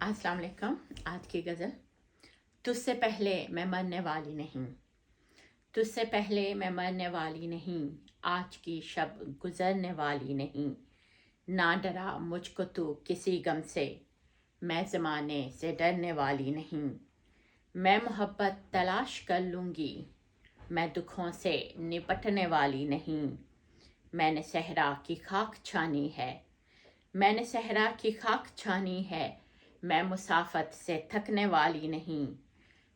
अस्सलाम वालेकुम। आज की गज़ल। तुझसे पहले मैं मरने वाली नहीं, तुझसे पहले मैं मरने वाली नहीं, आज की शब गुज़रने वाली नहीं। ना डरा मुझको तू किसी गम से, मैं ज़माने से डरने वाली नहीं। मैं मोहब्बत तलाश कर लूँगी, मैं दुखों से निपटने वाली नहीं। मैंने सहरा की खाक छानी है, मैंने सहरा की खाक छानी है, मैं मुसाफत से थकने वाली नहीं।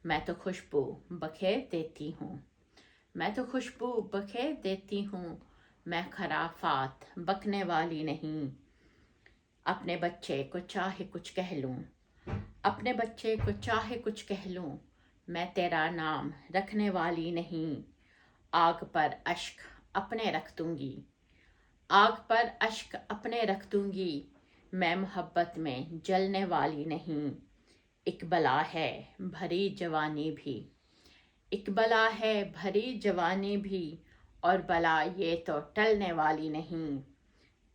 मैं तो खुशबू बखेर देती हूँ, मैं तो खुशबू बखेर देती हूँ, मैं खराफात बकने वाली नहीं। अपने बच्चे को चाहे कुछ कह लूँ, अपने बच्चे को चाहे कुछ कह लूँ, मैं तेरा नाम रखने वाली नहीं। आग पर अश्क अपने रख दूँगी, आग पर अश्क अपने रख दूँगी, मैं मोहब्बत में जलने वाली नहीं। एक बला है भरी जवानी भी, एक बला है भरी जवानी भी, और बला ये तो टलने वाली नहीं।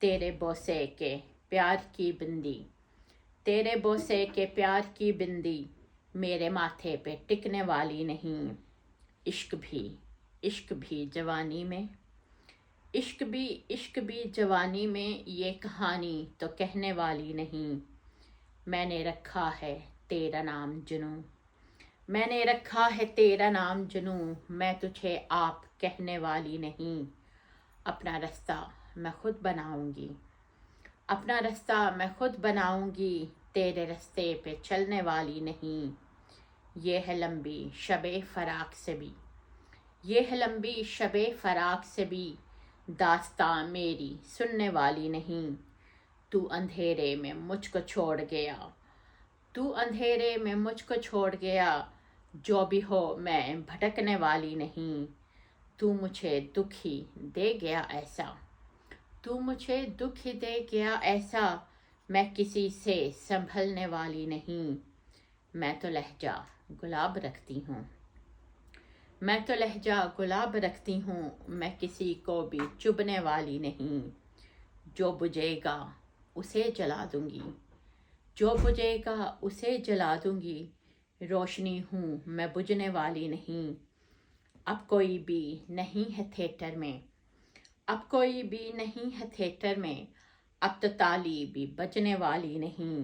तेरे बोसे के प्यार की बिंदी, तेरे बोसे के प्यार की बिंदी, मेरे माथे पे टिकने वाली नहीं। इश्क भी जवानी में, इश्क भी जवानी में, ये कहानी तो कहने वाली नहीं। मैंने रखा है तेरा नाम जुनू, मैंने रखा है तेरा नाम जुनू, मैं तुझे आप कहने वाली नहीं। अपना रास्ता मैं खुद बनाऊंगी, अपना रास्ता मैं खुद बनाऊंगी, तेरे रास्ते पे चलने वाली नहीं। ये है लंबी शबे फराक से भी, ये है लंबी शबे फराक से भी, दास्तां मेरी सुनने वाली नहीं। तू अंधेरे में मुझको छोड़ गया, तू अंधेरे में मुझको छोड़ गया, जो भी हो मैं भटकने वाली नहीं। तू मुझे दुखी दे गया ऐसा, तू मुझे दुखी दे गया ऐसा, मैं किसी से संभलने वाली नहीं। मैं तो लहजा गुलाब रखती हूँ, मैं तो लहजा गुलाब रखती हूँ, मैं किसी को भी चुभने वाली नहीं। जो बुझेगा उसे जला दूंगी, जो बुझेगा उसे जला दूंगी, रोशनी हूँ मैं बुझने वाली नहीं। अब कोई भी नहीं है थिएटर में, अब कोई भी नहीं है थिएटर में, अब तो ताली भी बजने वाली नहीं।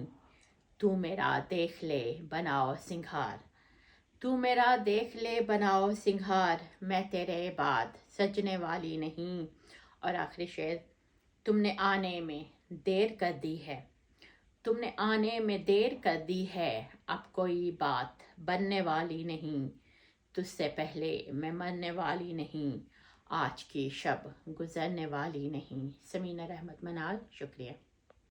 तू मेरा देख ले बनाओ सिंगार, तू मेरा देख ले बनाओ सिंगार, मैं तेरे बाद सजने वाली नहीं। और आखिरी शेर। तुमने आने में देर कर दी है, तुमने आने में देर कर दी है, अब कोई बात बनने वाली नहीं। तुझसे पहले मैं मरने वाली नहीं, आज की शब गुजरने वाली नहीं। समीना रहमत मनाल, शुक्रिया।